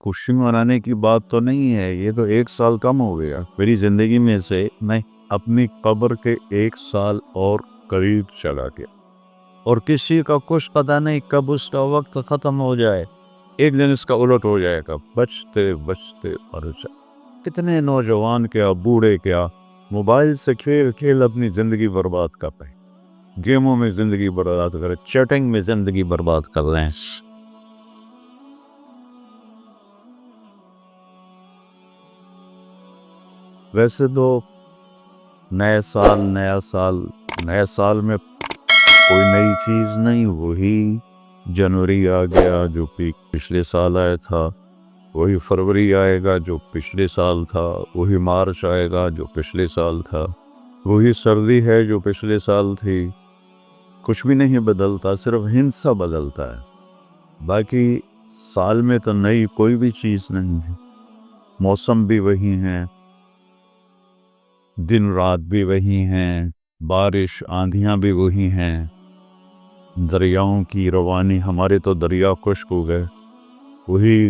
خوشی منانے کی بات تو نہیں ہے، یہ تو 1 سال کم ہو گیا میری زندگی میں سے، میں اپنی قبر کے 1 سال اور قریب چلا گیا، اور کسی کا کچھ پتہ نہیں کب اس کا وقت ختم ہو جائے، ایک دن اس کا الٹ ہو جائے گا، بچتے بچتے مر جائے۔ کتنے نوجوان کیا بوڑھے کیا موبائل سے کھیل کھیل اپنی زندگی برباد کر رہے ہیں، گیموں میں زندگی برباد کر رہے ہیں، چیٹنگ میں زندگی برباد کر رہے ہیں۔ ویسے تو نئے سال میں کوئی نئی چیز نہیں، وہی جنوری آ گیا جو پچھلے سال آیا تھا، وہی فروری آئے گا جو پچھلے سال تھا، وہی مارچ آئے گا جو پچھلے سال تھا، وہی سردی ہے جو پچھلے سال تھی۔ کچھ بھی نہیں بدلتا، صرف ہندسہ بدلتا ہے، باقی سال میں تو نئی کوئی بھی چیز نہیں ہے۔ موسم بھی وہی ہیں، دن رات بھی وہی ہیں، بارش آندھیاں بھی وہی ہیں، دریاؤں کی روانی، ہمارے تو دریا خشک ہو گئے، وہی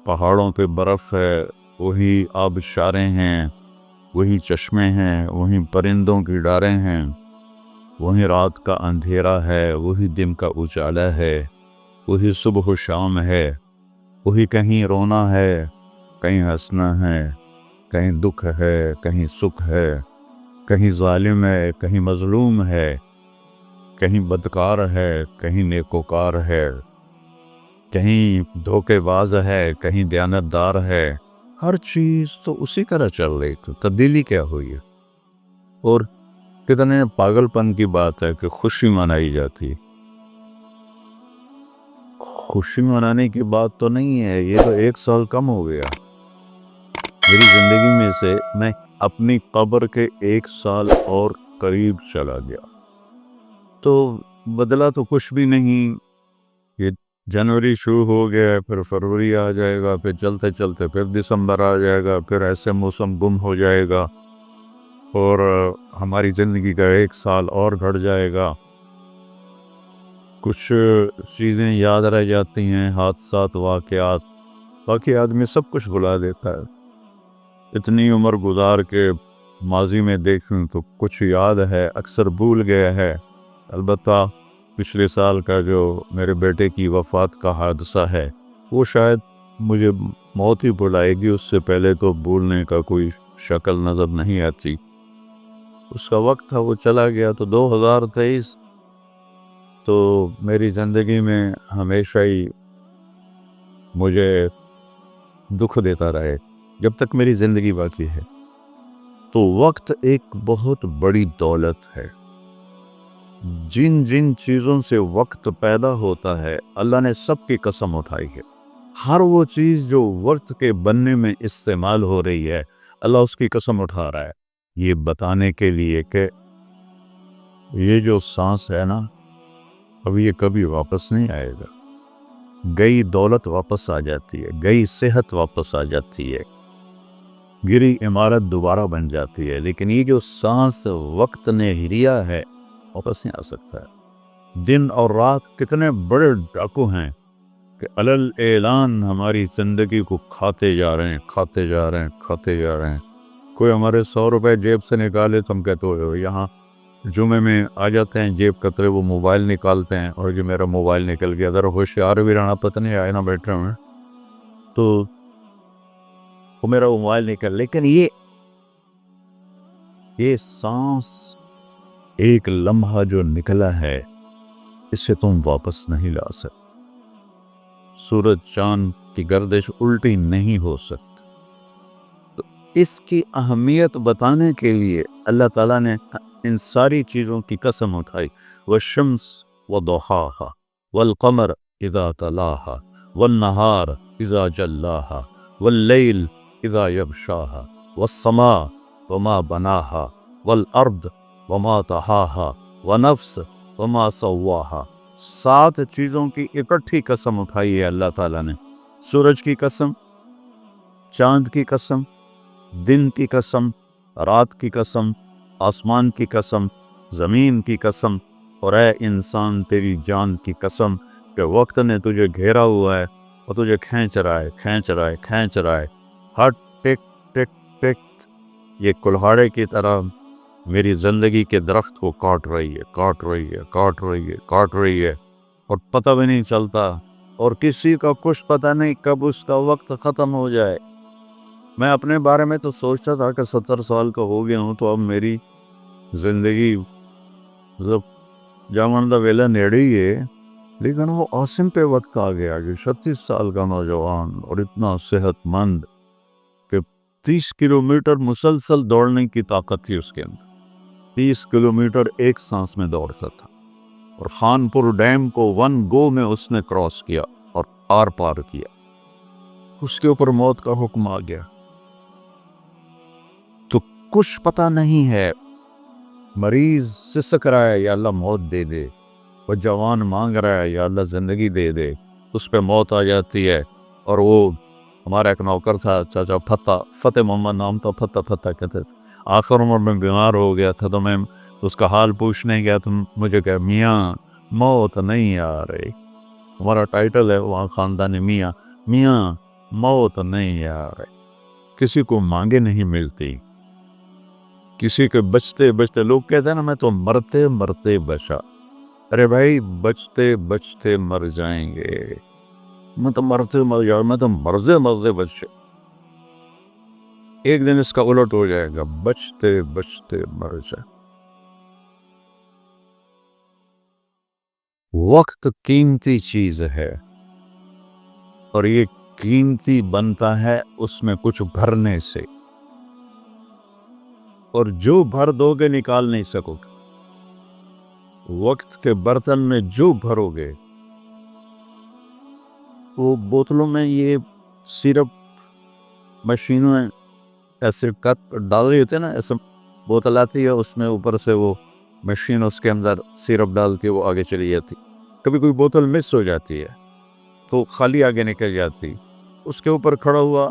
پہاڑوں پہ برف ہے، وہی آبشاریں ہیں، وہی چشمے ہیں، وہی پرندوں کی ڈاریں ہیں، وہی رات کا اندھیرا ہے، وہی دن کا اجالا ہے، وہی صبح و شام ہے، وہی کہیں رونا ہے، کہیں ہنسنا ہے، کہیں دکھ ہے، کہیں سکھ ہے، کہیں ظالم ہے، کہیں مظلوم ہے، کہیں بدکار ہے، کہیں نیکوکار ہے، کہیں دھوکے باز ہے، کہیں دیانتدار ہے۔ ہر چیز تو اسی طرح چل رہی، تو تبدیلی کیا ہوئی ہے؟ اور کتنے پاگل پن کی بات ہے کہ خوشی منائی جاتی۔ خوشی منانے کی بات تو نہیں ہے، یہ تو 1 سال کم ہو گیا میری زندگی میں سے، میں اپنی قبر کے 1 سال اور قریب چلا گیا، تو بدلا تو کچھ بھی نہیں۔ یہ جنوری شروع ہو گیا، پھر فروری آ جائے گا، پھر چلتے چلتے پھر دسمبر آ جائے گا، پھر ایسے موسم گم ہو جائے گا، اور ہماری زندگی کا 1 سال اور گھٹ جائے گا۔ کچھ چیزیں یاد رہ جاتی ہیں، حادثات، واقعات، باقی آدمی سب کچھ بھلا دیتا ہے۔ اتنی عمر گزار کے ماضی میں دیکھیں تو کچھ یاد ہے، اکثر بھول گیا ہے۔ البتہ پچھلے سال کا جو میرے بیٹے کی وفات کا حادثہ ہے، وہ شاید مجھے موت ہی بھلائے گی، اس سے پہلے تو بھولنے کا کوئی شکل نظر نہیں آتی۔ اس کا وقت تھا، وہ چلا گیا، تو 2023 تو میری زندگی میں ہمیشہ ہی مجھے دکھ دیتا رہے جب تک میری زندگی باقی ہے۔ تو وقت ایک بہت بڑی دولت ہے، جن جن چیزوں سے وقت پیدا ہوتا ہے اللہ نے سب کی قسم اٹھائی ہے۔ ہر وہ چیز جو وقت کے بننے میں استعمال ہو رہی ہے، اللہ اس کی قسم اٹھا رہا ہے، یہ بتانے کے لیے کہ یہ جو سانس ہے نا، اب یہ کبھی واپس نہیں آئے گا۔ گئی دولت واپس آ جاتی ہے، گئی صحت واپس آ جاتی ہے، گری عمارت دوبارہ بن جاتی ہے، لیکن یہ جو سانس وقت نے لیا ہے واپس نہیں آ سکتا ہے۔ دن اور رات کتنے بڑے ڈاکو ہیں کہ علل اعلان ہماری زندگی کو کھاتے جا رہے ہیں۔ کوئی ہمارے 100 روپے جیب سے نکالے تو ہم کہتے ہو یہاں جمعے میں آ جاتے ہیں جیب کترے، وہ موبائل نکالتے ہیں، اور جو میرا موبائل نکل گیا، ذرا ہوشیار بھی رہنا، پتہ نہیں آئے نہ بیٹھے ہوئے تو وہ میرا موبائل نکل۔ لیکن یہ سانس، ایک لمحہ جو نکلا ہے، اسے تم واپس نہیں لا سکتے۔ سورج چاند کی گردش الٹی نہیں ہو سکتی۔ تو اس کی اہمیت بتانے کے لیے اللہ تعالیٰ نے ان ساری چیزوں کی قسم اٹھائی، والشمس وضحاها والقمر اذا تلاها والنہار اذا جلاها واللیل اذا یغشاها والسماء وما بناها والارض وما طحاها ونفس وما سواها۔ 7 چیزوں کی اکٹھی قسم اٹھائی ہے اللہ تعالیٰ نے، سورج کی قسم، چاند کی قسم، دن کی قسم، رات کی قسم، آسمان کی قسم، زمین کی قسم، اور اے انسان تیری جان کی قسم کہ وقت نے تجھے گھیرا ہوا ہے، وہ تجھے کھینچ رہا ہے، ہر ٹک ٹک ٹک یہ کلہاڑے کی طرح میری زندگی کے درخت کو کاٹ رہی ہے اور پتہ بھی نہیں چلتا، اور کسی کا کچھ پتہ نہیں کب اس کا وقت ختم ہو جائے۔ میں اپنے بارے میں تو سوچتا تھا کہ 70 سال کا ہو گیا ہوں، تو اب میری زندگی مطلب جامندہ ویلا نیڑے ہی ہے، لیکن وہ عاصم پہ وقت آ گیا جو 36 سال کا نوجوان اور اتنا صحت مند کہ 30 کلومیٹر مسلسل دوڑنے کی طاقت تھی اس کے اندر، 30 کلومیٹر ایک سانس میں دوڑتا تھا، اور خانپور ڈیم کو 1 گو میں اس نے کراس کیا اور آر پار کیا۔ اس کے اوپر موت کا حکم آ گیا، تو کچھ پتہ نہیں ہے۔ مریض سسک رہا ہے، یا اللہ موت دے دے، وہ جوان مانگ رہا ہے، یا اللہ زندگی دے دے، اس پہ موت آ جاتی ہے۔ اور وہ ہمارا ایک نوکر تھا چاچا فتح محمد نام تھا، فتح کہتے تھے، آخر عمر میں بیمار ہو گیا تھا، تو میں اس کا حال پوچھنے گیا تو مجھے کہا میاں موت نہیں آ رہی، ہمارا ٹائٹل ہے وہاں خاندانی میاں موت نہیں آ رہی۔ کسی کو مانگے نہیں ملتی، کسی کے بچتے لوگ کہتے ہیں نا میں تو مرتے بچا، ارے بھائی بچتے مر جائیں گے، میں تو مرتے بچے، ایک دن اس کا الٹ ہو جائے گا، بچتے مر جائے۔ وقت قیمتی چیز ہے، اور یہ قیمتی بنتا ہے اس میں کچھ بھرنے سے، اور جو بھر دو گے نکال نہیں سکو گے۔ وقت کے برتن میں جو بھرو گے، وہ بوتلوں میں یہ سیرپ مشینوں ایسے کٹ ڈال رہی ہوتے ہیں نا، ایسے بوتل آتی ہے، اس میں اوپر سے وہ مشین اس کے اندر سیرپ ڈالتی ہے، وہ آگے چلی جاتی، کبھی کوئی بوتل مس ہو جاتی ہے تو خالی آگے نکل جاتی، اس کے اوپر کھڑا ہوا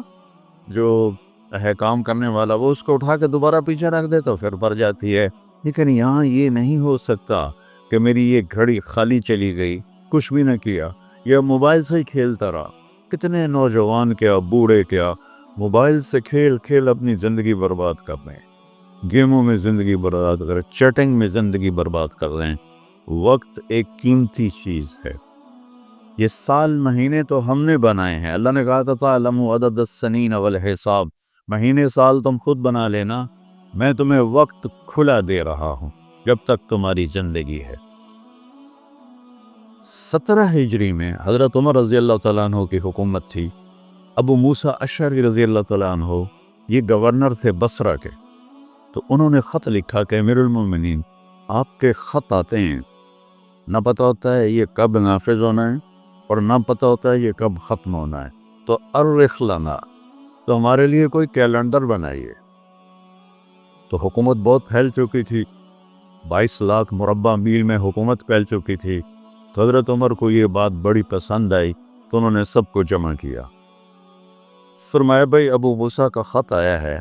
جو ہے کام کرنے والا، وہ اس کو اٹھا کے دوبارہ پیچھے رکھ دے تو پھر بھر جاتی ہے۔ لیکن یہاں یہ نہیں ہو سکتا کہ میری یہ گھڑی خالی چلی گئی، کچھ بھی نہ کیا، یہ موبائل سے ہی کھیلتا رہا۔ کتنے نوجوان کیا بوڑھے کیا موبائل سے کھیل اپنی زندگی برباد کر رہے ہیں، گیموں میں زندگی برباد کر رہے ہیں، چیٹنگ میں زندگی برباد کر رہے ہیں۔ وقت ایک قیمتی چیز ہے۔ یہ سال مہینے تو ہم نے بنائے ہیں، اللہ نے کہا تھا تعلموا عدد السنین والحساب، مہینے سال تم خود بنا لینا، میں تمہیں وقت کھلا دے رہا ہوں جب تک تمہاری زندگی ہے۔ 17 ہجری میں حضرت عمر رضی اللہ تعالیٰ عنہ کی حکومت تھی، ابو موسیٰ اشعری رضی اللہ تعالیٰ عنہ یہ گورنر تھے بصرہ کے، تو انہوں نے خط لکھا کہ امیر المومنین آپ کے خط آتے ہیں، نہ پتہ ہوتا ہے یہ کب نافذ ہونا ہے اور نہ پتہ ہوتا ہے یہ کب ختم ہونا ہے، تو ارخ لنا، تو ہمارے لیے کوئی کیلنڈر بنائیے۔ تو حکومت بہت پھیل چکی تھی، 22 لاکھ مربع میل میں حکومت پھیل چکی تھی، تو حضرت عمر کو یہ بات بڑی پسند آئی، تو انہوں نے سب کو جمع کیا، فرمایا بھائی ابو موسیٰ کا خط آیا ہے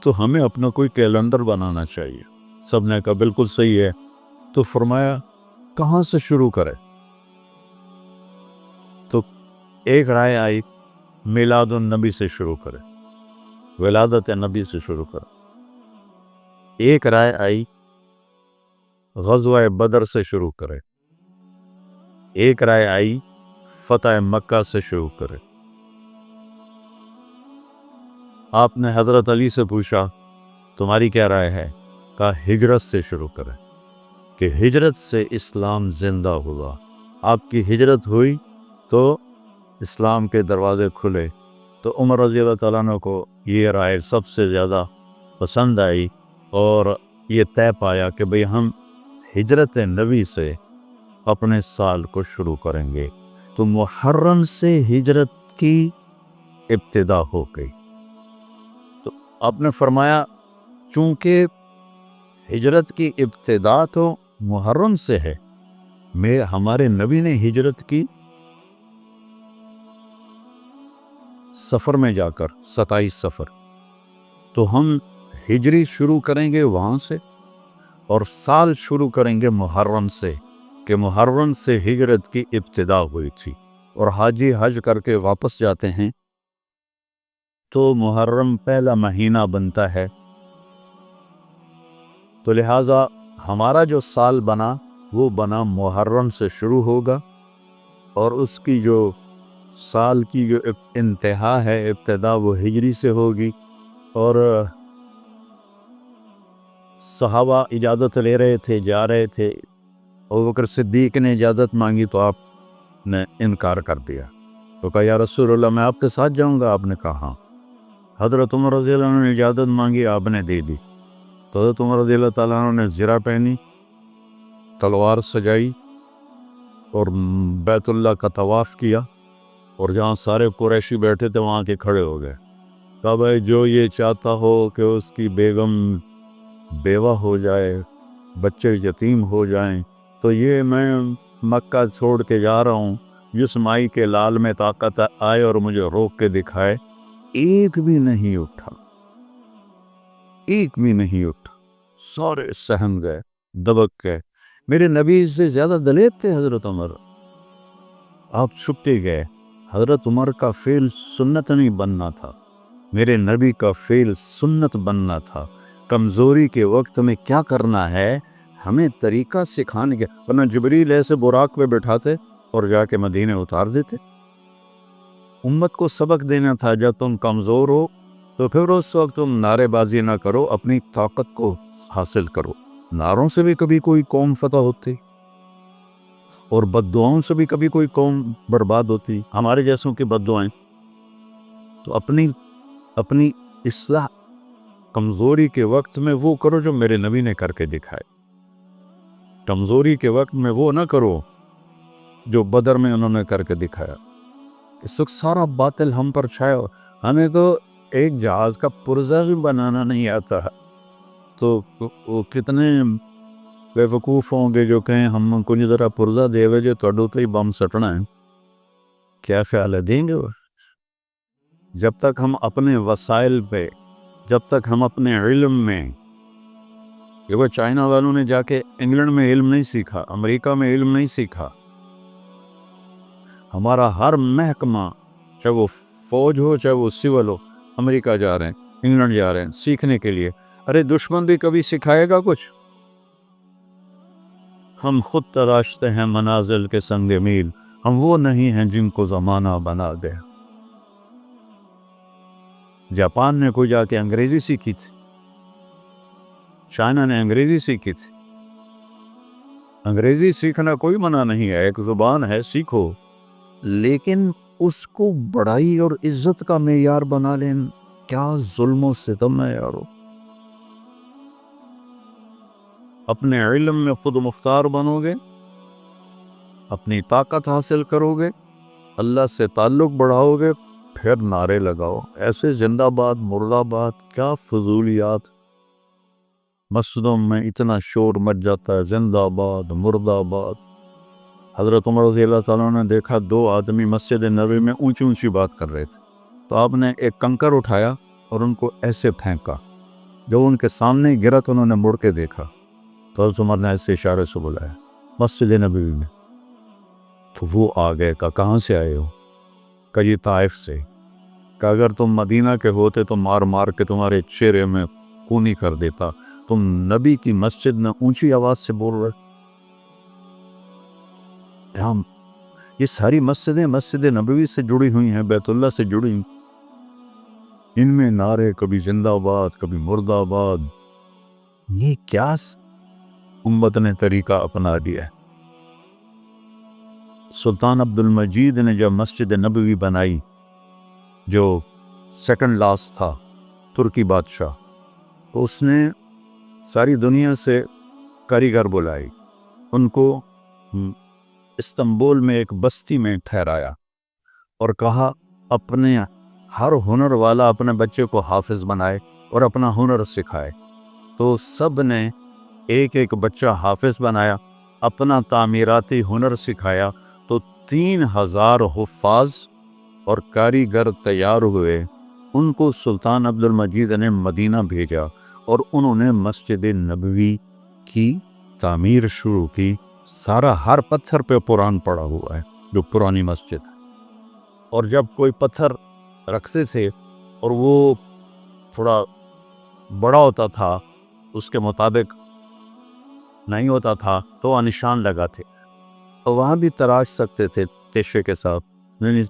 تو ہمیں اپنا کوئی کیلنڈر بنانا چاہیے۔ سب نے کہا بالکل صحیح ہے، تو فرمایا کہاں سے شروع کرے؟ تو ایک رائے آئی میلاد النبی سے شروع کرے، ولادت نبی سے شروع کرے۔ ایک رائے آئی غزوہ بدر سے شروع کرے، ایک رائے آئی فتح مکہ سے شروع کرے۔ آپ نے حضرت علی سے پوچھا تمہاری کیا رائے ہے؟ کہا ہجرت سے شروع کرے، کہ ہجرت سے اسلام زندہ ہوا، آپ کی ہجرت ہوئی تو اسلام کے دروازے کھلے۔ تو عمر رضی اللہ تعالیٰ عنہ کو یہ رائے سب سے زیادہ پسند آئی، اور یہ طے پایا کہ بھئی ہم ہجرت نبی سے اپنے سال کو شروع کریں گے۔ تو محرم سے ہجرت کی ابتدا ہو گئی۔ تو آپ نے فرمایا چونکہ ہجرت کی ابتدا تو محرم سے ہے، ہمارے نبی نے ہجرت کی سفر میں جا کر، 27 سفر، تو ہم ہجری شروع کریں گے وہاں سے، اور سال شروع کریں گے محرم سے، کہ محرم سے ہجرت کی ابتدا ہوئی تھی۔ اور حاجی حج کر کے واپس جاتے ہیں تو محرم پہلا مہینہ بنتا ہے. تو لہٰذا ہمارا جو سال بنا وہ بنا محرم سے شروع ہوگا، اور اس کی جو سال کی جو انتہا ہے، ابتدا، وہ ہجری سے ہوگی. اور صحابہ اجازت لے رہے تھے، جا رہے تھے. ابوبکر صدیق نے اجازت مانگی تو آپ نے انکار کر دیا. تو کہا یا رسول اللہ میں آپ کے ساتھ جاؤں گا. آپ نے کہا ہاں. حضرت عمر رضی اللہ عنہ نے اجازت مانگی، آپ نے دے دی. تو حضرت عمر رضی اللہ تعالیٰ عنہ نے زرہ پہنی، تلوار سجائی اور بیت اللہ کا طواف کیا، اور جہاں سارے قریشی بیٹھے تھے وہاں کے کھڑے ہو گئے. کہا بھائی جو یہ چاہتا ہو کہ اس کی بیگم بیوہ ہو جائے، بچے یتیم ہو جائیں، تو یہ میں مکہ چھوڑ کے جا رہا ہوں. جس مائی کے لال میں طاقت آئے اور مجھے روک کے دکھائے. ایک بھی نہیں اٹھا، ایک بھی نہیں اٹھا. سارے سہم گئے، دبک گئے. میرے نبی سے زیادہ دلیر تھے حضرت عمر. آپ چھپتے گئے. حضرت عمر کا فعل سنت نہیں بننا تھا، میرے نبی کا فعل سنت بننا تھا. کمزوری کے وقت میں کیا کرنا ہے ہمیں طریقہ سکھانے کے، ورنہ جبریل ایسے براق پہ بٹھاتے اور جا کے مدینے اتار دیتے. امت کو سبق دینا تھا جب تم کمزور ہو تو پھر اس وقت تم نعرے بازی نہ کرو، اپنی طاقت کو حاصل کرو. نعروں سے بھی کبھی کوئی قوم فتح ہوتی اور بد دعاؤں سے بھی کبھی کوئی قوم برباد ہوتی. ہمارے جیسوں کی بد دعائیں. تو اپنی اصلاح کمزوری کے وقت میں وہ کرو جو میرے نبی نے کر کے دکھائے. کمزوری کے وقت میں وہ نہ کرو جو بدر میں انہوں نے کر کے دکھایا. اس وقت سارا باطل ہم پر چھایا. ہمیں تو ایک جہاز کا پرزہ بھی بنانا نہیں آتا ہے. تو وہ کتنے بے وقوف ہوں گے جو کہیں ہم کو نہیں ذرا پرزہ دے ہوئے جو توڑو تو ہی بم سٹنا ہے. کیا خیال ہے دیں گے وہ؟ جب تک ہم اپنے وسائل پہ، جب تک ہم اپنے علم میں، کہ وہ چائنا والوں نے جا کے انگلینڈ میں علم نہیں سیکھا، امریکہ میں علم نہیں سیکھا. ہمارا ہر محکمہ، چاہے وہ فوج ہو چاہے وہ سول ہو، امریکہ جا رہے ہیں، انگلینڈ جا رہے ہیں سیکھنے کے لیے. ارے دشمن بھی کبھی سکھائے گا کچھ؟ ہم خود تراشتے ہیں منازل کے سنگ میل، ہم وہ نہیں ہیں جن کو زمانہ بنا دے. جاپان نے کوئی جا کے انگریزی سیکھی تھی، چائنا نے انگریزی سیکھی تھی. انگریزی سیکھنا کوئی منع نہیں ہے، ایک زبان ہے، سیکھو، لیکن اس کو بڑائی اور عزت کا معیار بنا لیں. کیا ظلم و ستم ہے یارو. اپنے علم میں خود مختار بنو گے، اپنی طاقت حاصل کرو گے، اللہ سے تعلق بڑھاؤ گے، پھر نعرے لگاؤ. ایسے زندہ باد مردہ باد کیا فضولیات. مسجدوں میں اتنا شور مچ جاتا ہے، زندہ باد مردہ باد. حضرت عمر رضی اللہ تعالیٰ نے دیکھا 2 آدمی مسجد نبوی میں اونچی اونچی بات کر رہے تھے. تو آپ نے ایک کنکر اٹھایا اور ان کو ایسے پھینکا. جو ان کے سامنے گرا تو انہوں نے مڑ کے دیکھا تو حضرت عمر نے ایسے اشارے سے بلایا مسجد نبوی میں. تو وہ آ گئے. کہاں سے آئے ہو؟ کہ یہ طائف سے. کہ اگر تم مدینہ کے ہوتے تو مار مار کے تمہارے چہرے میں خونی کر دیتا. تم نبی کی مسجد میں اونچی آواز سے بول رہے. ہم یہ ساری مسجدیں مسجد نبوی سے جڑی ہوئی ہیں، بیت اللہ سے جڑی ہیں. ان میں نعرے کبھی زندہ باد کبھی مردہ باد. یہ کیا امت نے طریقہ اپنا دیا ہے. سلطان عبد المجید نے جب مسجد نبوی بنائی، جو سیکنڈ لاسٹ تھا ترکی بادشاہ، تو اس نے ساری دنیا سے کاریگر بلائی. ان کو استنبول میں ایک بستی میں ٹھہرایا اور کہا اپنے ہر ہنر والا اپنے بچے کو حافظ بنائے اور اپنا ہنر سکھائے. تو سب نے ایک ایک بچہ حافظ بنایا، اپنا تعمیراتی ہنر سکھایا. تو 3000 حفاظ اور کاریگر تیار ہوئے. ان کو سلطان عبد المجید نے مدینہ بھیجا اور انہوں نے مسجد نبوی کی تعمیر شروع کی. سارا ہر پتھر پہ قرآن پڑا ہوا ہے جو پرانی مسجد ہے. اور جب کوئی پتھر رکھتے تھے اور وہ تھوڑا بڑا ہوتا تھا، اس کے مطابق نہیں ہوتا تھا، تو وہ نشان لگاتے، تو وہاں بھی تراش سکتے تھے تیشے کے ساتھ،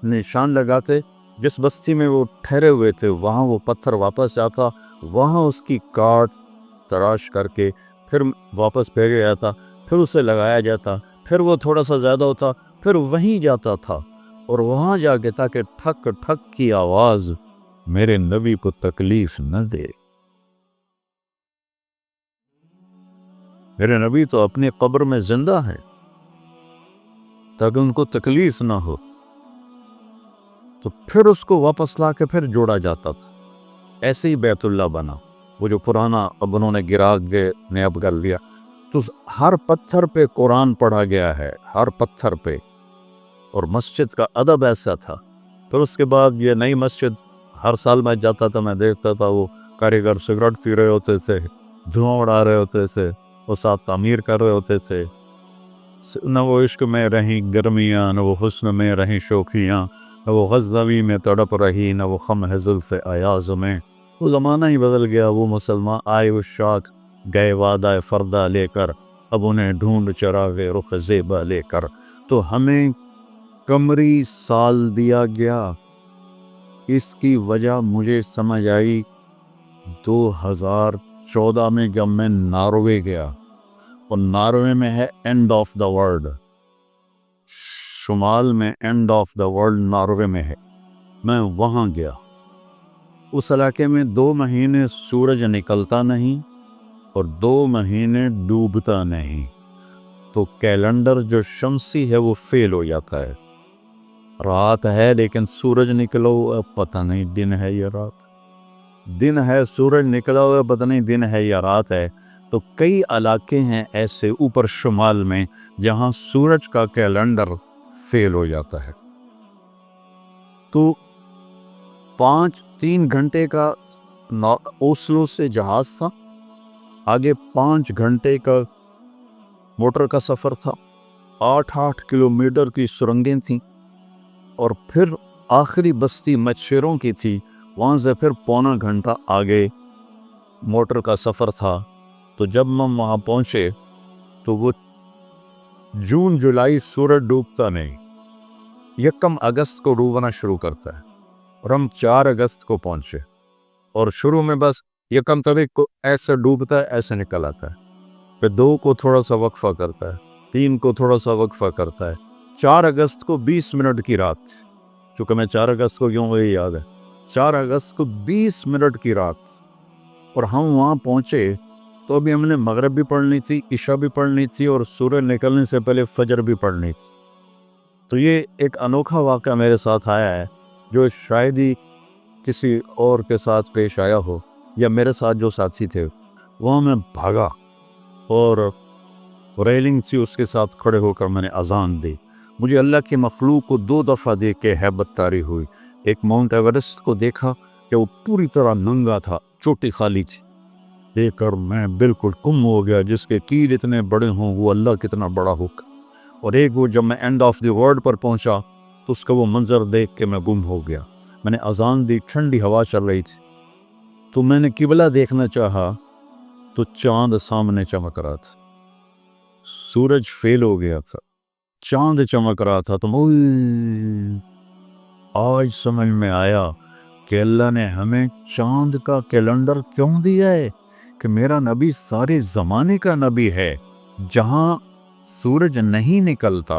نشان لگاتے۔ جس بستی میں وہ ٹھہرے ہوئے تھے وہاں وہ پتھر واپس جاتا، وہاں اس کی کاٹ تراش کر کے پھر واپس بھیجا جاتا، پھر اسے لگایا جاتا، پھر وہ تھوڑا سا زیادہ ہوتا، پھر وہیں جاتا تھا اور وہاں جا کے تاکہ ٹھک ٹھک کی آواز میرے نبی کو تکلیف نہ دے۔ میرے نبی تو اپنے قبر میں زندہ ہے تاکہ ان کو تکلیف نہ ہو، تو پھر اس کو واپس لا کے پھر جوڑا جاتا تھا۔ ایسے ہی بیت اللہ بنا، وہ جو پرانا اب انہوں نے گرا کے نیب کر لیا، تو ہر پتھر پہ قرآن پڑھا گیا ہے، ہر پتھر پہ، اور مسجد کا ادب ایسا تھا۔ پھر اس کے بعد یہ نئی مسجد، ہر سال میں جاتا تھا، میں دیکھتا تھا وہ کاریگر سگریٹ پی رہے ہوتے تھے، دھواں اڑا رہے ہوتے تھے، وہ ساتھ تعمیر کر رہے ہوتے تھے۔ نہ وہ عشق میں رہیں گرمیاں، نہ وہ حسن میں رہیں شوخیاں، نہ وہ غزنوی میں تڑپ رہی، نہ وہ خم ہے زلف ایاز میں۔ وہ زمانہ ہی بدل گیا، وہ مسلمان آئے اس شاخ گئے وعدہ فردہ لے کر، اب انہیں ڈھونڈ چراغے رخ زیبا لے کر۔ تو ہمیں قمری سال دیا گیا، اس کی وجہ مجھے سمجھ آئی 2014 میں جب میں ناروے گیا، اور ناروے میں ہے اینڈ آف دا ورلڈ، شمال میں and of the world Norway میں ہے۔ میں وہاں گیا، اس علاقے میں 2 مہینے سورج نکلتا نہیں اور 2 مہینے ڈوبتا نہیں، تو کیلنڈر جو شمسی ہے وہ فیل ہو جاتا ہے۔ رات ہے لیکن سورج نکلا ہوا پتہ نہیں دن ہے یا رات، دن ہے سورج نکلا ہوا پتہ نہیں دن ہے یا رات ہے۔ تو کئی علاقے ہیں ایسے اوپر شمال میں جہاں سورج کا کیلنڈر فیل ہو جاتا ہے۔ تو 3 گھنٹے کا اوسلو سے جہاز تھا، آگے 5 گھنٹے کا موٹر کا سفر تھا، 8 کلومیٹر کی سرنگیں تھیں، اور پھر آخری بستی مچھروں کی تھی، وہاں سے پھر 1.25 گھنٹہ آگے موٹر کا سفر تھا۔ تو جب ہم وہاں پہنچے تو وہ جون جولائی سورج ڈوبتا نہیں، 1 اگست کو ڈوبنا شروع کرتا ہے، اور ہم 4 اگست کو پہنچے، اور شروع میں بس 1 تاریخ کو ایسے ڈوبتا ہے ایسے نکل آتا ہے، پھر 2 کو تھوڑا سا وقفہ کرتا ہے، 3 کو تھوڑا سا وقفہ کرتا ہے، 4 اگست کو 20 منٹ کی رات، چونکہ میں 4 اگست کو کیوں وہی یاد ہے، 4 اگست کو 20 منٹ کی رات، اور ہم وہاں پہنچے تو ابھی ہم نے مغرب بھی پڑھنی تھی، عشاء بھی پڑھنی تھی، اور سورج نکلنے سے پہلے فجر بھی پڑھنی تھی۔ تو یہ ایک انوکھا واقعہ میرے ساتھ آیا ہے جو شاید ہی کسی اور کے ساتھ پیش آیا ہو، یا میرے ساتھ جو ساتھی تھے وہاں میں بھاگا اور ریلنگ تھی اس کے ساتھ کھڑے ہو کر میں نے اذان دی۔ مجھے اللہ کی مخلوق کو 2 دفعہ دیکھ کے ہیبت طاری ہوئی۔ ایک ماؤنٹ ایورسٹ کو دیکھا کہ وہ پوری طرح ننگا تھا، چوٹی خالی تھی، دیکھ کر میں بالکل گم ہو گیا، جس کے تیر اتنے بڑے ہوں وہ اللہ کتنا بڑا ہوگا۔ اور ایک وہ جب میں اینڈ آف دی ورلڈ پر پہنچا تو اس کا وہ منظر دیکھ کے میں گم ہو گیا۔ میں نے اذان دی، ٹھنڈی ہوا چل رہی تھی، تو میں نے قبلہ دیکھنا چاہا تو چاند سامنے چمک رہا تھا، سورج فیل ہو گیا تھا، چاند چمک رہا تھا۔ تو آج سمجھ میں آیا کہ اللہ نے ہمیں چاند کا کیلنڈر کیوں دیا ہے، کہ میرا نبی سارے زمانے کا نبی ہے۔ جہاں سورج نہیں نکلتا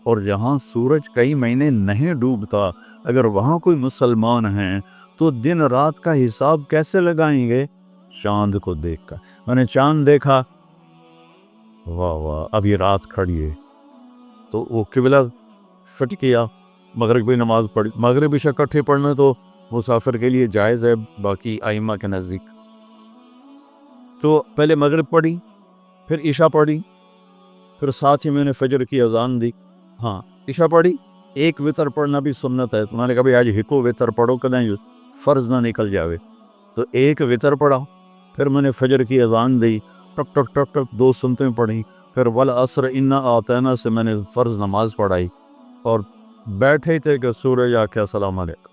اور جہاں سورج کئی مہینے نہیں ڈوبتا، اگر وہاں کوئی مسلمان ہیں تو دن رات کا حساب کیسے لگائیں گے؟ چاند کو دیکھ کر۔ میں نے چاند دیکھا، واہ واہ اب یہ رات کھڑی ہے، تو وہ قبلہ فٹ کیا، مغربی نماز پڑھی۔ مغرب عشاء اکٹھے پڑھنا تو مسافر کے لیے جائز ہے باقی ائمہ کے نزدیک۔ تو پہلے مغرب پڑھی، پھر عشاء پڑھی، پھر ساتھ ہی میں نے فجر کی اذان دی۔ ہاں عشاء پڑھی، ایک وتر پڑھنا بھی سنت ہے، تو میں نے کہا آج ہکو وتر پڑھو کدیں فرض نہ نکل جاوے، تو ایک وتر پڑھا۔ پھر میں نے فجر کی اذان دی، ٹک ٹک ٹک ٹک 2 سنتیں پڑھی، پھر والعصر انا اعطینا سے میں نے فرض نماز پڑھائی، اور بیٹھے تھے کہ سورج آ کے السلام علیکم.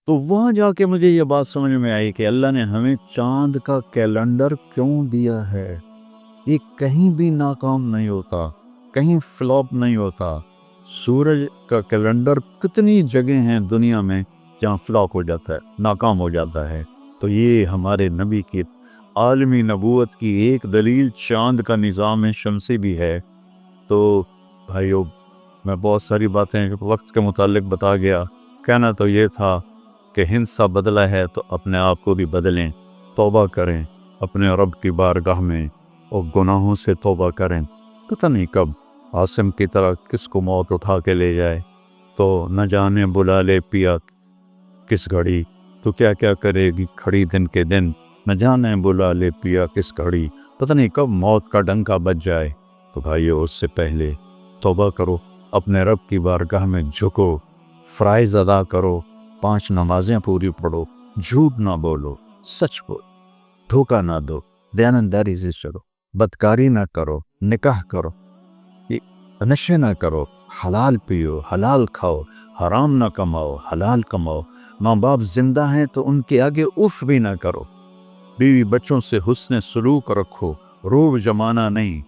تو وہاں جا کے مجھے یہ بات سمجھ میں آئی کہ اللہ نے ہمیں چاند کا کیلنڈر کیوں دیا ہے. یہ کہیں بھی ناکام نہیں ہوتا, کہیں فلاپ نہیں ہوتا. سورج کا کیلنڈر کتنی جگہ ہیں دنیا میں جہاں فلاپ ہو جاتا ہے, ناکام ہو جاتا ہے. تو یہ ہمارے نبی کی عالمی نبوت کی ایک دلیل چاند کا نظام شمسی بھی ہے. تو بھائیو, میں بہت ساری باتیں وقت کے متعلق بتا گیا. کہنا تو یہ تھا کہ ہندسہ بدلا ہے تو اپنے آپ کو بھی بدلیں, توبہ کریں اپنے رب کی بارگاہ میں اور گناہوں سے توبہ کریں. پتہ نہیں کب عاصم کی طرح کس کو موت اٹھا کے لے جائے. تو نہ جانے بلا لے پیا کس گھڑی, تو کیا کیا کرے گی کھڑی دن کے دن. نہ جانے بلا لے پیا کس گھڑی, پتہ نہیں کب موت کا ڈنکا بج جائے. تو بھائیو, اس سے پہلے توبہ کرو, اپنے رب کی بارگاہ میں جھکو, فرائض ادا کرو, 5 نمازیں پوری پڑھو, جھوٹ نہ بولو, سچ بولو, دھوکہ نہ دو, دیانتداری سے چلو, بدکاری نہ کرو, نکاح کرو, نشے نہ کرو, حلال پیو, حلال کھاؤ, حرام نہ کماؤ, حلال کماؤ. ماں باپ زندہ ہیں تو ان کے آگے اف بھی نہ کرو. بیوی بچوں سے حسن سلوک رکھو, روب جمانا نہیں.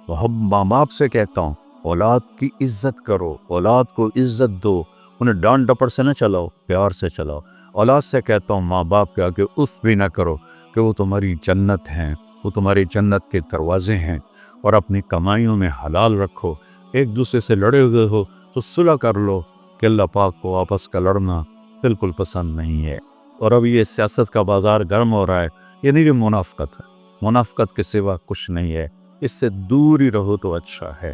ماں باپ سے کہتا ہوں, اولاد کی عزت کرو, اولاد کو عزت دو, انہیں ڈانٹ ڈپٹ سے نہ چلاؤ, پیار سے چلاؤ. اولاد سے کہتا ہوں ماں باپ کے آگے اف بھی نہ کرو کہ وہ تمہاری جنت ہیں, وہ تمہاری جنت کے دروازے ہیں. اور اپنی کمائیوں میں حلال رکھو. ایک دوسرے سے لڑے ہوئے ہو تو صلح کر لو, کہ اللہ پاک کو آپس کا لڑنا بالکل پسند نہیں ہے. اور اب یہ سیاست کا بازار گرم ہو رہا ہے, یہ نہیں منافقت ہے, منافقت کے سوا کچھ نہیں ہے. اس سے دور ہی رہو تو اچھا ہے.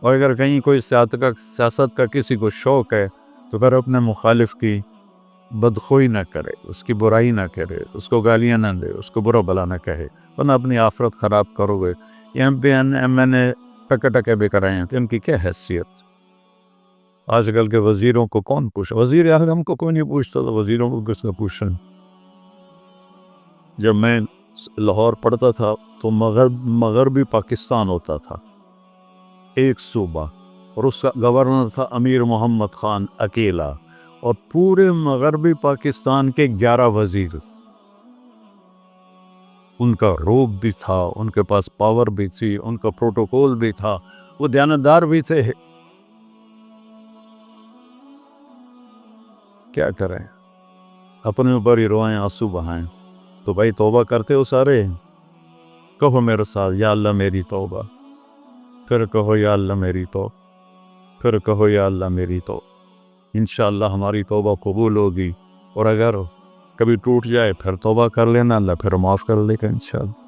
اور اگر کہیں کوئی سیاست کا کسی کو شوق ہے تو پھر اپنے مخالف کی بدخوئی نہ کرے, اس کی برائی نہ کرے, اس کو گالیاں نہ دے, اس کو برا بلا نہ کہے, ورنہ اپنی آخرت خراب کرو گے. ایم پی ایم این اے ٹکے ٹکے بھی کرائے ہیں تو ان کی کیا حیثیت. آج کل کے وزیروں کو کون پوچھا, وزیر اعظم کو کوئی نہیں پوچھتا, تو وزیروں کو کس کو پوچھیں. جب میں لاہور پڑھتا تھا تو مغربی پاکستان ہوتا تھا ایک صوبہ, اور اس کا گورنر تھا امیر محمد خان اکیلا, اور پورے مغربی پاکستان کے 11 وزیر. ان کا روب بھی تھا, ان کے پاس پاور بھی تھی, ان کا پروٹوکول بھی تھا, وہ دیانتدار بھی تھے. کیا کریں, اپنے اوپر ہی روئیں, آنسو بہائیں. تو بھائی توبہ کرتے ہو سارے, کہو میرے ساتھ یا اللہ میری توبہ, پھر کہو یا اللہ میری توبہ, پھر کہو یا اللہ میری توبہ. انشاءاللہ ہماری توبہ قبول ہوگی. اور اگر کبھی ٹوٹ جائے پھر توبہ کر لینا, اللہ پھر معاف کر لے گا انشاءاللہ.